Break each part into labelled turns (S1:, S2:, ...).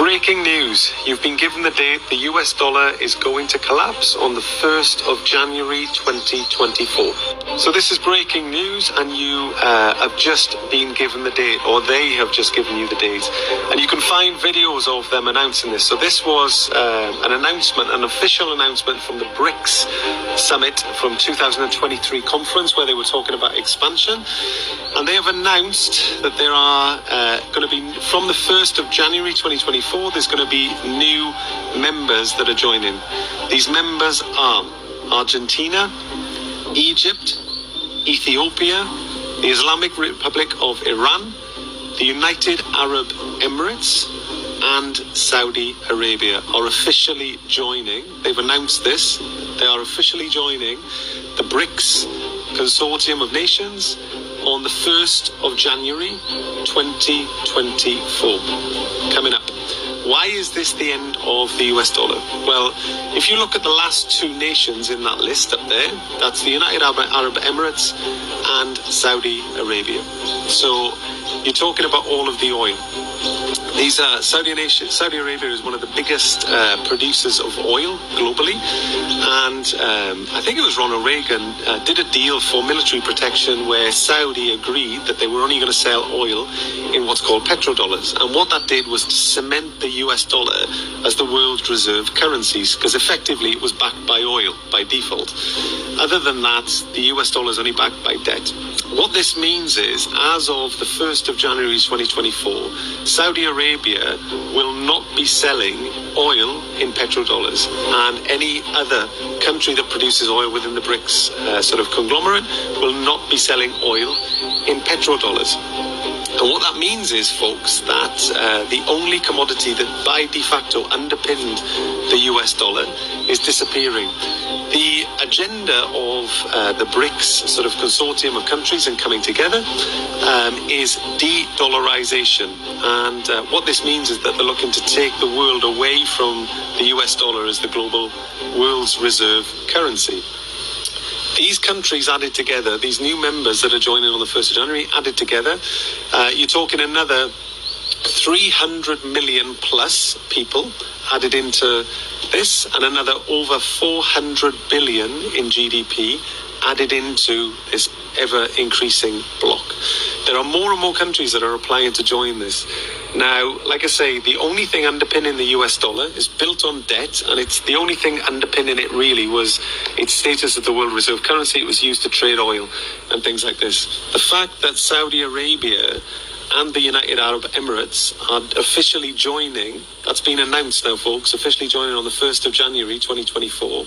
S1: Breaking news. You've been given the date the US dollar is going to collapse on the 1st of January 2024. So this is breaking news, and you have just been given the date, or they have just given you the date. And you can find videos of them announcing this. So this was an announcement, an official announcement from the BRICS summit from 2023 conference, where they were talking about expansion. And they have announced that there are going to be, from the 1st of January 2024, there's going to be new members that are joining. These members are Argentina, Egypt, Ethiopia, the Islamic Republic of Iran, the United Arab Emirates, and Saudi Arabia are officially joining. They've announced this. They are officially joining the BRICS Consortium of Nations on the 1st of January 2024. Coming up. Why is this the end of the US dollar? Well, if you look at the last two nations in that list up there, that's the United Arab Emirates and Saudi Arabia. So you're talking about all of the oil. These Saudi Arabia is one of the biggest producers of oil globally, and I think it was Ronald Reagan did a deal for military protection where Saudi agreed that they were only going to sell oil in what's called petrodollars, and what that did was to cement the US dollar as the world's reserve currencies, because effectively it was backed by oil by default. Other than that, the US dollar is only backed by debt. What this means is, as of the 1st of January 2024, Saudi Arabia will not be selling oil in petrodollars, and any other country that produces oil within the BRICS sort of conglomerate will not be selling oil in petrodollars. And what that means is, folks, that the only commodity that by de facto underpinned the US dollar is disappearing. The agenda of the BRICS sort of consortium of countries and coming together is de-dollarization. And what this means is that they're looking to take the world away from the US dollar as the global world's reserve currency. These countries added together, these new members that are joining on the 1st of January added together, you're talking another 300 million plus people added into this, and another over 400 billion in GDP added into this ever-increasing block. There are more and more countries that are applying to join this. Now, like I say, the only thing underpinning the US dollar is built on debt, and it's the only thing underpinning it really was its status as the world reserve currency. It was used to trade oil and things like this. The fact that Saudi Arabia and the United Arab Emirates are officially joining, that's been announced now, folks, officially joining on the 1st of January 2024.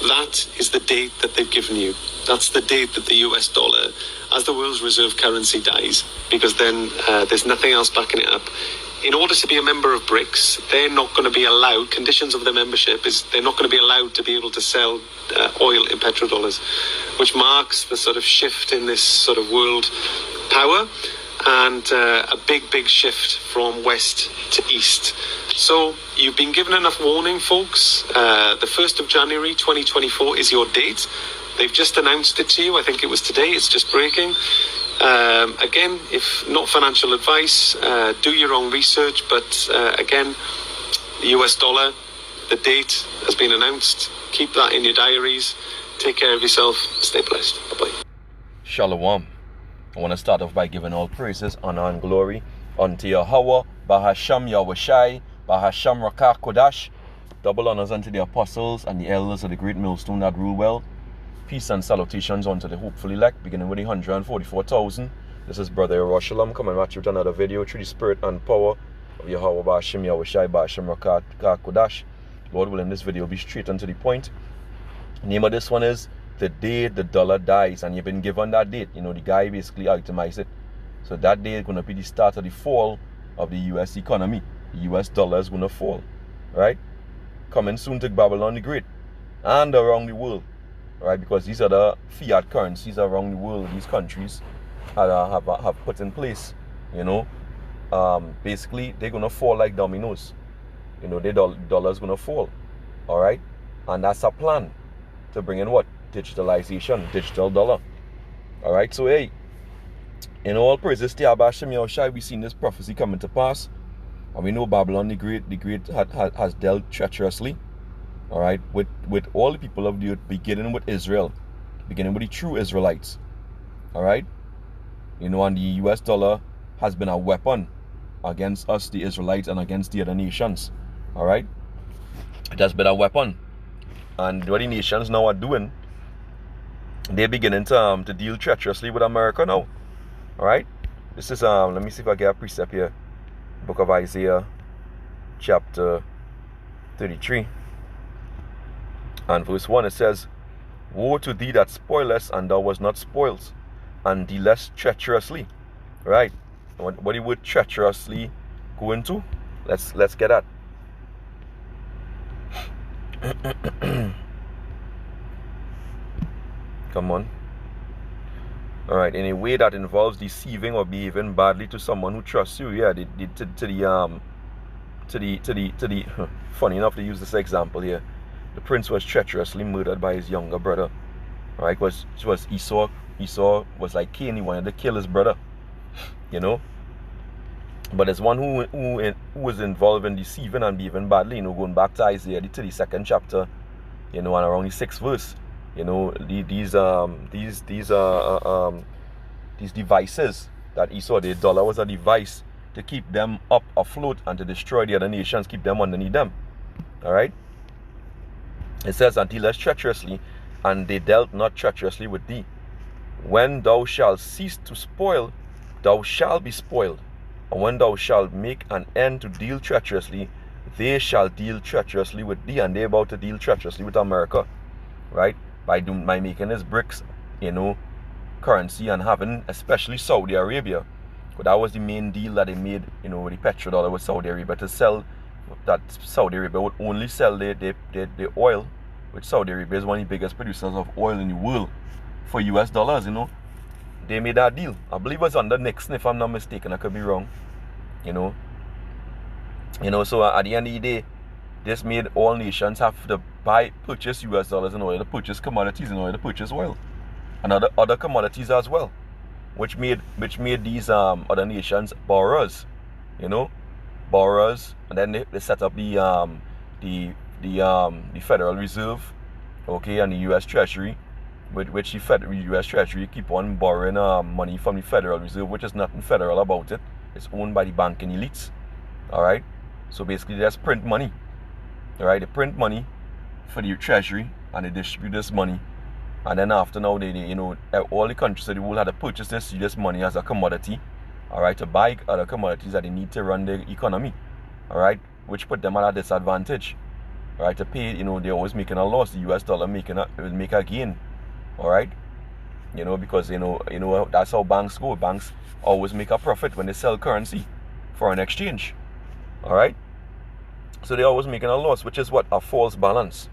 S1: That is the date that they've given you. That's the date that the US dollar, as the world's reserve currency, dies, because then there's nothing else backing it up. In order to be a member of BRICS, they're not going to be allowed, conditions of their membership is they're not going to be allowed to be able to sell oil in petrodollars, which marks the sort of shift in this sort of world power, and a big shift from west to east. So you've been given enough warning, folks. The 1st of January 2024 is your date. They've just announced it to you. I think it was today. It's just breaking. Again, if not financial advice, do your own research. But again, the US dollar, the date has been announced. Keep that in your diaries. Take care of yourself. Stay blessed. Bye-bye.
S2: Shalom. I want to start off by giving all praises, honor, and glory unto Yahweh, Bahasham Yahushai, Bahasham Rakah Kodash. Double honors unto the apostles and the elders of the great millstone that rule well. Peace and salutations unto the hopeful elect, beginning with the 144,000. This is Brother Yerushalayim coming at you with another video through the spirit and power of Yahweh, Bahasham Yahushai, Bahasham Rakah Kodash. Lord willing, this video will be straight and to the point. The name of this one is the day the dollar dies, and you've been given that date. You know, the guy basically itemized it. So that day is going to be the start of the fall of the US economy. The US dollar is going to fall, right? Coming soon to Babylon the Great and around the world, right? Because these are the fiat currencies around the world these countries have put in place. You know, basically they're going to fall like dominoes. You know, the dollar is going to fall, all right? And that's a plan to bring in what? Digitalization, digital dollar. All right, so hey, in all praises to Abba Shem Yahushai, we've seen this prophecy coming to pass. And we know Babylon the Great has dealt treacherously, all right, with all the people of the earth, beginning with Israel, beginning with the true Israelites, all right. You know, and the US dollar has been a weapon against us, the Israelites, and against the other nations, all right. It has been a weapon, and what the nations now are doing, they're beginning to deal treacherously with America now, all right. This is let me see if I get a precept here. Book of Isaiah, chapter 33, and verse 1. It says, "Woe to thee that spoilest, and thou was not spoiled, and dealest treacherously." Right? What the word treacherously go into? Let's get that. Come on. All right. In a way that involves deceiving or behaving badly to someone who trusts you. Yeah. To the funny enough to use this example here, the prince was treacherously murdered by his younger brother. All right. Was Esau. Esau was like Cain. He wanted to kill his brother. You know. But there's one who was involved in deceiving and behaving badly. You know, going back to Isaiah, the 32nd chapter. You know, and around the 6th verse. You know, these devices that Esau did. Dollar was a device to keep them up afloat and to destroy the other nations, keep them underneath them. All right. It says, "And dealest treacherously, and they dealt not treacherously with thee. When thou shalt cease to spoil, thou shalt be spoiled. And when thou shalt make an end to deal treacherously, they shall deal treacherously with thee." And they're about to deal treacherously with America, right? By making this BRICS, you know, currency, and having especially Saudi Arabia. But that was the main deal that they made, you know, with the petrodollar with Saudi Arabia, to sell that. Saudi Arabia would only sell the oil, which Saudi Arabia is one of the biggest producers of oil in the world, for US dollars, you know. They made that deal. I believe it was under Nixon, if I'm not mistaken. I could be wrong. You know, so at the end of the day, this made all nations have to purchase US dollars in order to purchase commodities, in order to purchase oil and other commodities as well, which made these other nations borrowers, you know, borrowers. And then they set up the Federal Reserve, okay, and the US Treasury, with which the US Treasury keep on borrowing money from the Federal Reserve, which is nothing federal about it. It's owned by the banking elites. All right. So basically, they just print money. All right. They print money for the Treasury, and they distribute this money. And then after now, they you know, all the countries of the world had to purchase this money as a commodity. All right, to buy other commodities that they need to run the economy. All right, which put them at a disadvantage. All right, to pay, you know, they're always making a loss. The US dollar will make a gain. All right, you know, because you know that's how banks go. Banks always make a profit when they sell currency, foreign exchange. All right, so they're always making a loss, which is what? A false balance.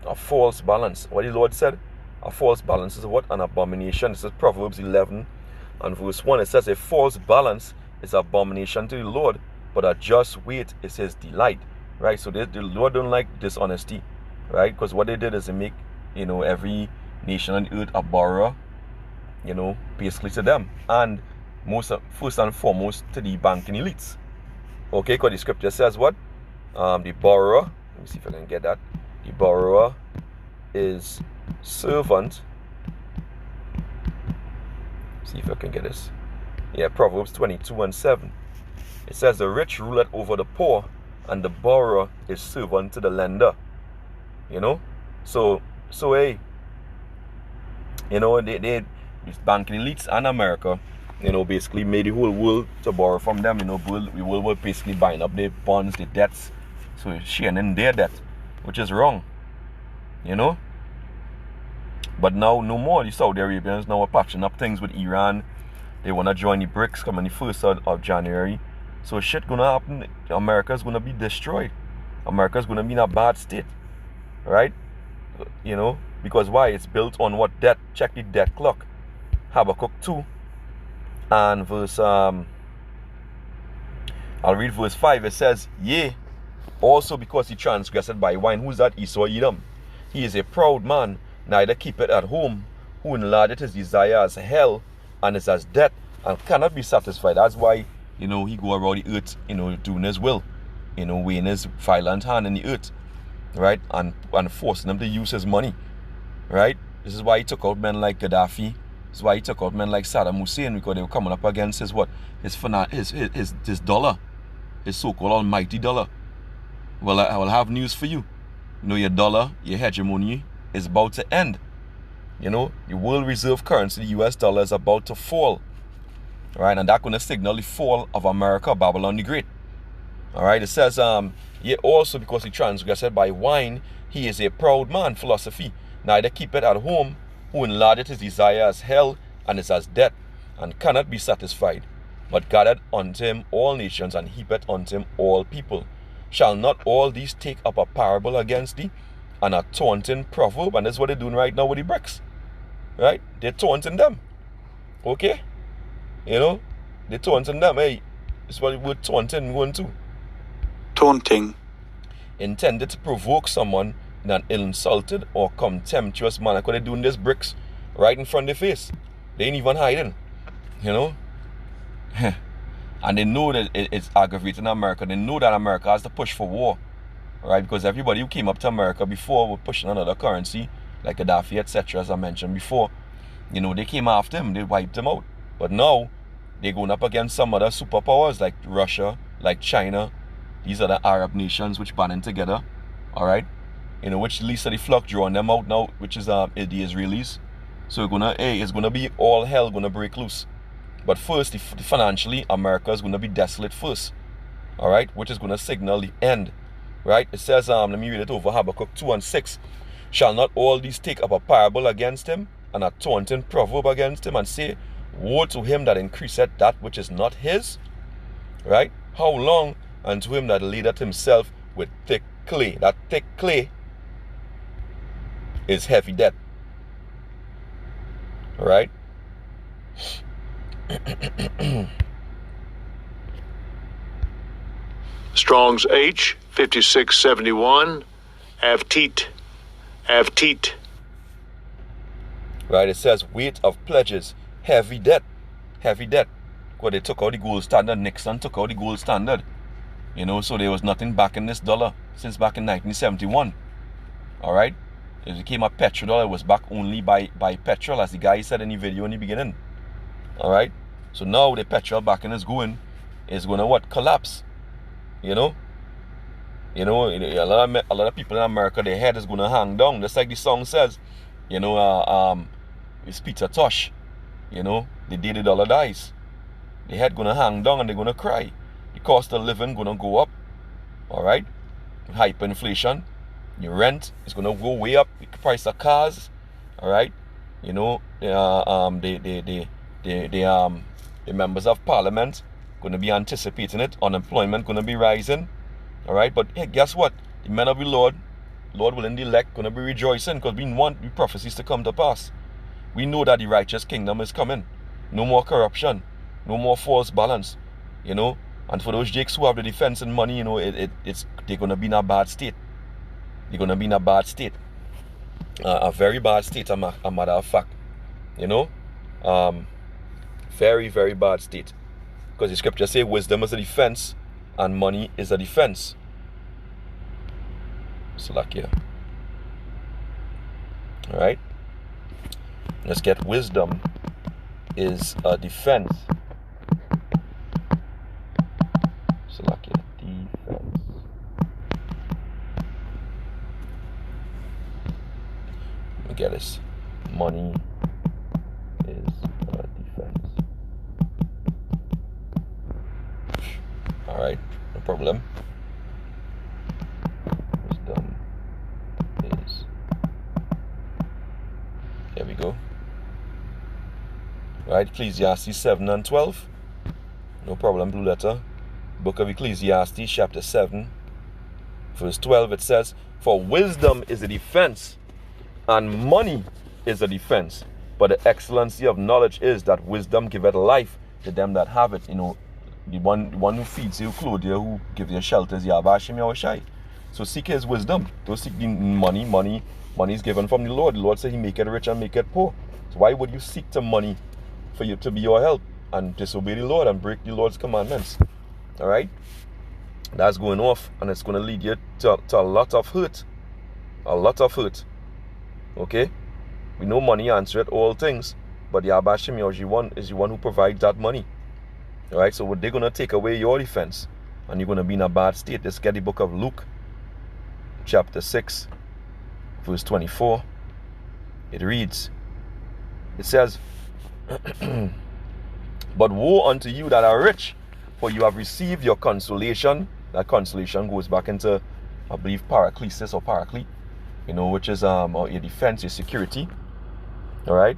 S2: A false balance. What the Lord said, a false balance is what? An abomination. This is Proverbs 11 and verse 1. It says, "A false balance is abomination to the Lord, but a just weight is his delight." Right? So the Lord don't like dishonesty, right? Because what they did is they make, you know, every nation on earth a borrower, you know, basically to them, and first and foremost to the banking elites. Okay, because the scripture says what? The borrower, let me see if I can get that. The borrower is servant. See if I can get this. Yeah, Proverbs 22 and 7. It says, "The rich ruleth over the poor, and the borrower is servant to the lender." You know, so hey, you know, these banking elites and America, you know, basically made the whole world to borrow from them. You know, we were basically buying up their bonds, their debts, so sharing in their debt, which is wrong. You know. But now no more. The Saudi Arabians now are patching up things with Iran. They want to join the BRICS coming the 1st of January. So shit gonna happen. America's gonna be destroyed. America's gonna be in a bad state, right? You know, because why? It's built on what debt? Check the debt clock. Habakkuk 2 and verse I'll read verse 5. It says, "Yea, also because he transgressed by wine." Who's that? Esau Edom. "He is a proud man, neither keepeth at home, who enlargeth his desire as hell, and is as death, and cannot be satisfied." That's why you know, he go around the earth, you know, doing his will, you know, weighing his violent hand in the earth, right? And forcing them to use his money, right? This is why he took out men like Gaddafi. This is why he took out men like Saddam Hussein, because they were coming up against his what? His dollar, his so-called almighty dollar. Well, I will have news for you. You know, your dollar, your hegemony is about to end. You know, your world reserve currency, the US dollar, is about to fall. All right, and that's going to signal the fall of America, Babylon the Great. All right, it says, yet also because he transgressed by wine, he is a proud man, philosophy. Neither keep it at home, who enlargeth his desire as hell, and is as death, and cannot be satisfied. But gathered unto him all nations, and heapeth unto him all people. Shall not all these take up a parable against thee, and a taunting proverb? And that's what they're doing right now with the BRICS. Right? They're taunting them. Okay? You know? They're taunting them. Hey, this is what the word taunting going to.
S3: Taunting.
S2: Intended to provoke someone in an insulted or contemptuous manner. Because they're doing this BRICS right in front of their face. They ain't even hiding. You know? And they know that it's aggravating America. They know that America has to push for war. Right? Because everybody who came up to America before were pushing another currency, like Gaddafi, etc., as I mentioned before. You know, they came after him. They wiped him out. But now, they're going up against some other superpowers like Russia, like China. These are the Arab nations which banding together. Alright? You know, which least of the flock drawing them out now, which is the Israelis. So it's gonna be all hell gonna break loose. But first, financially, America is gonna be desolate first. Alright? Which is gonna signal the end. Right? It says, let me read it over, Habakkuk 2:6. Shall not all these take up a parable against him, and a taunting proverb against him, and say, woe to him that increaseth that which is not his? Right? How long? And to him that ladeth himself with thick clay. That thick clay is heavy debt. Right?
S3: Strong's H 5671. Avteet.
S2: Right, it says weight of pledges, heavy debt. Because they took out the gold standard. Nixon took out the gold standard. You know, so there was nothing back in this dollar since back in 1971. Alright? It became a petrodollar. It was back only by petrol, as the guy said in the video in the beginning. Alright? So now the petrol backing is going to what? Collapse. You know? You know, a lot of people in America, their head is going to hang down. Just like the song says. You know, it's Peter Tosh. You know, the day the dollar dies. Their head going to hang down and they're going to cry. The cost of living going to go up. Alright? Hyperinflation. Your rent is going to go way up. The price of cars. Alright? You know, the members of parliament going to be anticipating it. Unemployment going to be rising. Alright? But hey, guess what? The men of the Lord willing the elect, going to be rejoicing, because we want the prophecies to come to pass. We know that the righteous kingdom is coming. No more corruption. No more false balance. You know? And for those jakes who have the defense and money, you know, they're going to be in a bad state. They're going to be in a bad state. A very bad state, a matter of fact. You know? Very, very bad state. Because the scripture say wisdom is a defense and money is a defense. So like here. Alright? Let's get wisdom is a defense. So like here. Defense. Let me get this. Money is a defense. Alright, no problem. Wisdom is. There we go. Right, Ecclesiastes 7 and 12. No problem, blue letter. Book of Ecclesiastes, chapter 7, verse 12. It says, for wisdom is a defense, and money is a defense. But the excellency of knowledge is that wisdom giveth life to them that have it. You know, the one who feeds you, clothes you, who gives you shelter is Yahweh Hashem Yahushai. So seek his wisdom. Don't seek the money. Money is given from the Lord. The Lord said he make it rich and make it poor. So why would you seek the money for you to be your help? and disobey the Lord and break the Lord's commandments. All right? That's going off, and it's going to lead you to a lot of hurt. A lot of hurt. Okay? We know money answereth all things, but Yahweh Hashem is the one who provides that money. All right? So they're going to take away your defense, and you're going to be in a bad state. Let's get the book of Luke, chapter 6, verse 24. It reads, it says, but woe unto you that are rich, for you have received your consolation. That consolation goes back into, I believe, paraclesis or paraclete, which is your defense, your security. All right.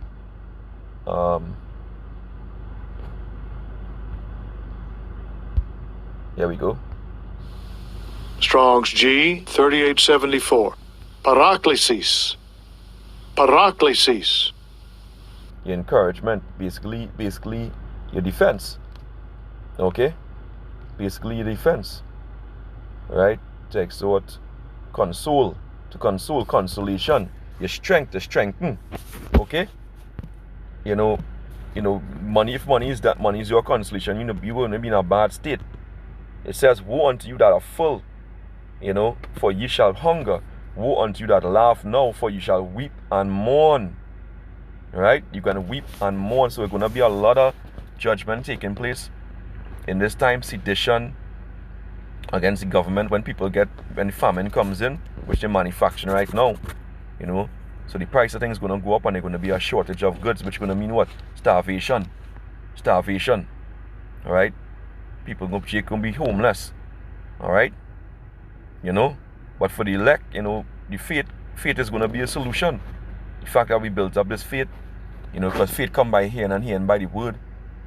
S2: Here we go.
S3: Strong's G 3874. Paraklesis. Paraklesis.
S2: Your encouragement, basically your defense. Okay? Basically your defense. Right? To exhort, console, consolation, your strength, to strengthen. Okay? Money, if money is that, money is your consolation, you won't be in a bad state. It says, woe unto you that are full, for ye shall hunger. Woe unto you that laugh now, for you shall weep and mourn. Right? You're going to weep and mourn. So it's going to be a lot of judgment taking place in this time. Sedition against the government when the famine comes in, which they're manufacturing right now. So the price of things is going to go up, and there's going to be a shortage of goods, which is going to mean what? Starvation. All right? People going to be homeless. All right? But for the elect, the faith is going to be a solution. The fact that we built up this faith, because faith come by hearing and hearing by the word.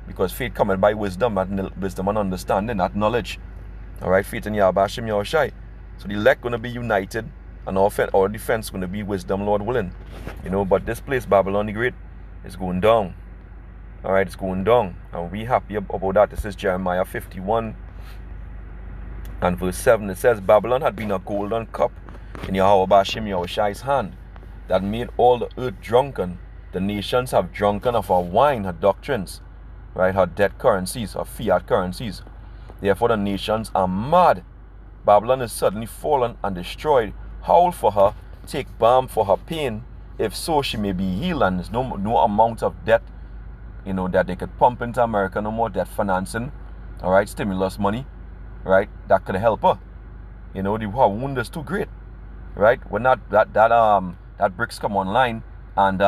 S2: Because faith cometh by wisdom and understanding, not knowledge. All right, faith in Yahweh Hashem Yahushai. So the elect going to be united, and our defense going to be wisdom, Lord willing. But this place, Babylon the Great, is going down. All right, it's going down, and we happy about that. This is Jeremiah 51 and verse 7. It says, Babylon had been a golden cup in Yahweh Hashem Yahushai's hand, that made all the earth drunken. The nations have drunken of her wine, her doctrines, right? Her dead currencies, her fiat currencies. Therefore the nations are mad. Babylon is suddenly fallen and destroyed. Howl for her, take balm for her pain. If so, she may be healed, and there's no amount of debt, that they could pump into America, no more debt financing, all right, stimulus money, right? That could help her. Her wound is too great, right? When that BRICS come online, and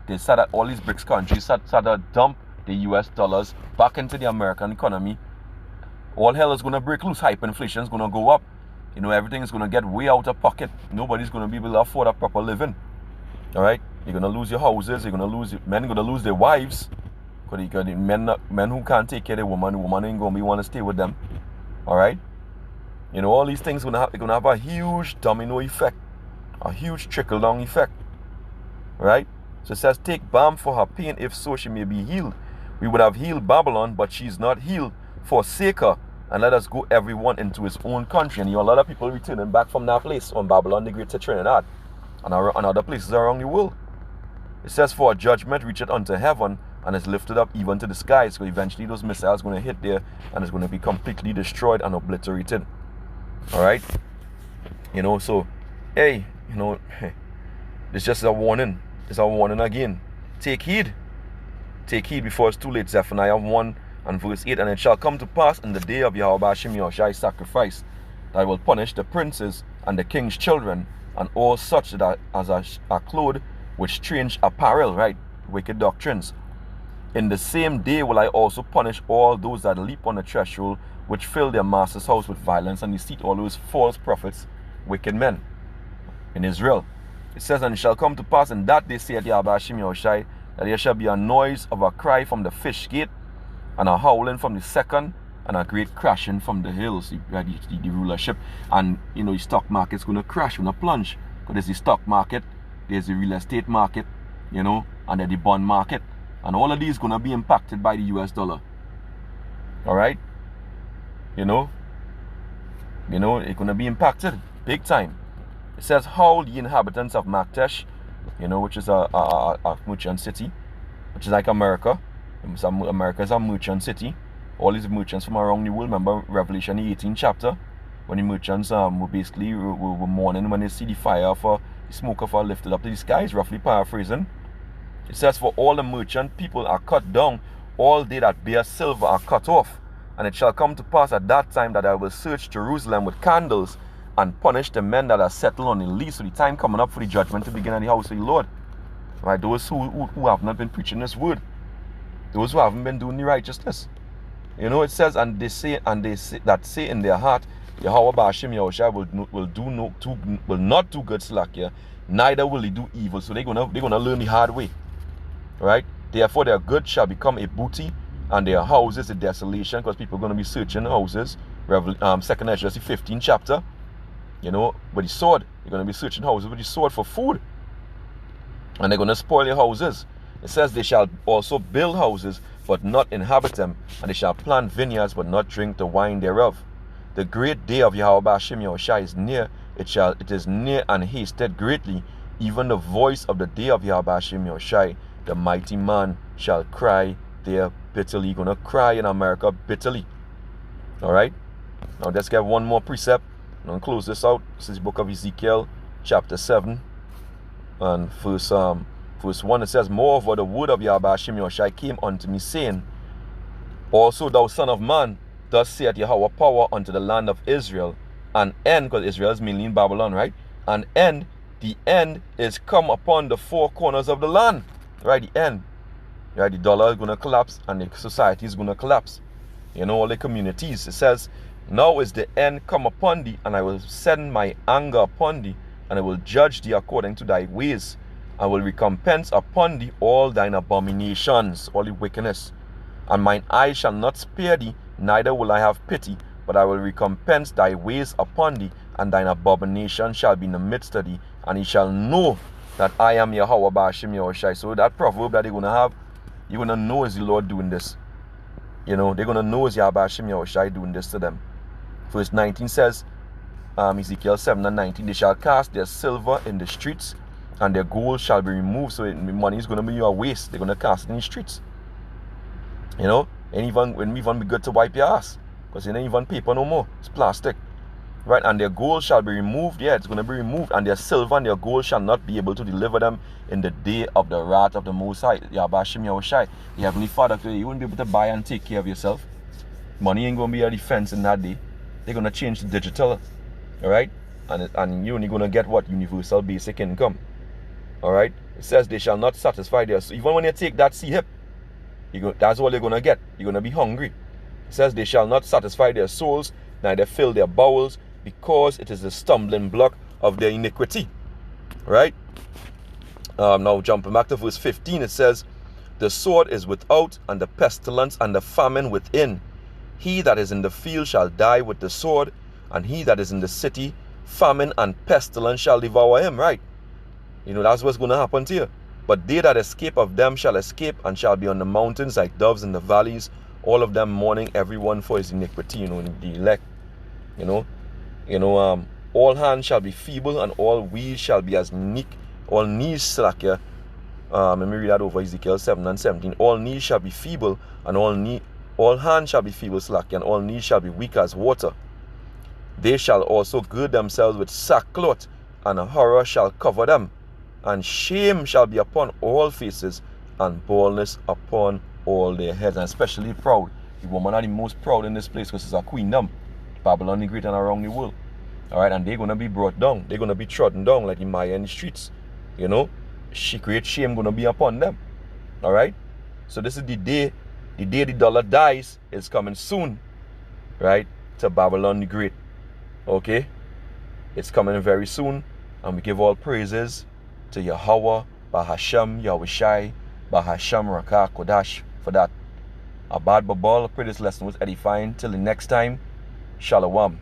S2: they said that all these BRICS countries started to dump the US dollars back into the American economy, all hell is going to break loose. Hyperinflation is going to go up. Everything is going to get way out of pocket. Nobody's going to be able to afford a proper living. All right, you're going to lose your houses. Men are going to lose their wives, because men who can't take care of the woman ain't going to want to stay with them. All right, all these things are going to have a huge domino effect, a huge trickle down effect. Right? So it says, take balm for her pain, if so she may be healed. We would have healed Babylon, but she's not healed. Forsake her, and let us go everyone into his own country. And a lot of people returning back from that place, on Babylon the Great, to Trinidad and other places around the world. It says, for a judgment reacheth unto heaven, and is lifted up even to the skies. So eventually those missiles are going to hit there, and it's going to be completely destroyed and obliterated. All right? So, hey, it's just a warning. It's a warning again. Take heed. Take heed before it's too late. Zephaniah 1 and verse 8. And it shall come to pass in the day of Yahweh Hashem Yahushai's sacrifice, that I will punish the princes and the king's children, and all such that are clothed with strange apparel, right? Wicked doctrines. In the same day will I also punish all those that leap on the threshold, which fill their master's house with violence and deceit, all those false prophets, wicked men in Israel. It says, and it shall come to pass in that day, saith Yahweh Hashem Yahushai, that there shall be a noise of a cry from the fish gate, and a howling from the second, and a great crashing from the hills, the rulership. And the stock market's going to crash, going to plunge, because there's the stock market, there's the real estate market, and then the bond market, and all of these going to be impacted by the US dollar. All right, it's going to be impacted big time. It says, howl ye inhabitants of Maktesh, which is a merchant city, which is like America. Some America is a merchant city. All these merchants from around the world. Remember Revelation 18 chapter, when the merchants were basically were mourning when they see the fire for the smoke of fire lifted up to the skies, roughly paraphrasing. It says, for all the merchant people are cut down, all they that bear silver are cut off. And it shall come to pass at that time that I will search Jerusalem with candles and punish the men that are settled on the least. So the time coming up for the judgment to begin at the house of the Lord. Right? Those who have not been preaching this word. Those who haven't been doing the righteousness. You know, it says, and they say that say in their heart, Yahweh Bashim Yahushua will not do good, Slakia, neither will he do evil. So they're gonna learn the hard way. Right? Therefore their good shall become a booty, and their houses a desolation, because people are going to be searching houses. 2nd Ezra 15 chapter. You know, with the sword. You're going to be searching houses with the sword for food. And they're going to spoil your houses. It says they shall also build houses, but not inhabit them. And they shall plant vineyards, but not drink the wine thereof. The great day of Yahweh Bashim Yahushua is near. It is near and hasted greatly. Even the voice of the day of Yahweh Bashim Yahushua, the mighty man shall cry there bitterly. You're going to cry in America bitterly. Alright? Now let's get one more precept. I'm going to close this out. This is the book of Ezekiel, chapter 7. And verse 1, it says, moreover, the word of Yahweh Bashim Yahushua came unto me, saying, also thou son of man, thus saith Yahweh power unto the land of Israel, and end, because Israel is mainly in Babylon, right? And end, the end is come upon the four corners of the land. Right, the end. Right, the dollar is going to collapse and the society is going to collapse. You know, all the communities. It says, now is the end come upon thee, and I will send my anger upon thee, and I will judge thee according to thy ways. I will recompense upon thee all thine abominations, all the wickedness. And mine eye shall not spare thee, neither will I have pity, but I will recompense thy ways upon thee, and thine abomination shall be in the midst of thee, and he shall know that I am Yahweh Bashim Yahushua. So that proverb that they're going to have, you're going to know is the Lord doing this. You know, they're going to know is Yahweh Bashim Yahushua doing this to them. Verse 19 says, Ezekiel 7 and 19, they shall cast their silver in the streets, and their gold shall be removed. So money is going to be your waste. They're going to cast it in the streets. You know, and even be good to wipe your ass, because it ain't even paper no more. It's plastic. Right, and their gold shall be removed. Yeah, it's going to be removed. And their silver and their gold shall not be able to deliver them in the day of the wrath of the Most High. Yahbashim Yahushai, the Heavenly Father, you won't be able to buy and take care of yourself. Money ain't going to be a defense in that day. They're going to change to digital. Alright? And you're only going to get what? Universal basic income. Alright? It says they shall not satisfy their soul. Even when you take that hip, that's all you're going to get. You're going to be hungry. It says they shall not satisfy their souls, neither fill their bowels, because it is the stumbling block of their iniquity. Right? Now jumping back to verse 15, it says, the sword is without, and the pestilence and the famine within. He that is in the field shall die with the sword, and he that is in the city, famine and pestilence shall devour him. Right? You know, that's what's going to happen to you. But they that escape of them shall escape, and shall be on the mountains like doves in the valleys, all of them mourning, everyone for his iniquity. You know, the elect. You know, all hands shall be feeble, and all wheels shall be as meek. All knees slack. Let me read that over, Ezekiel 7 and 17. All knees shall be feeble, and all hands shall be feeble, slack, and all knees shall be weak as water. They shall also gird themselves with sackcloth, and horror shall cover them, and shame shall be upon all faces, and baldness upon all their heads. And especially proud. The woman are the most proud in this place, because it's a queendom. Babylon the Great and around the world. Alright, and they're going to be brought down. They're going to be trodden down like the Maya in the streets. You know, great shame going to be upon them. Alright, so this is the day the dollar dies. It's coming soon. Right, to Babylon the Great. Okay, it's coming very soon. And we give all praises to Yahweh, Bahasham, Yahushai, Bahasham, Rakah, Kodash for that. Abad Babal, I pray this lesson was edifying. Till the next time, Shalom.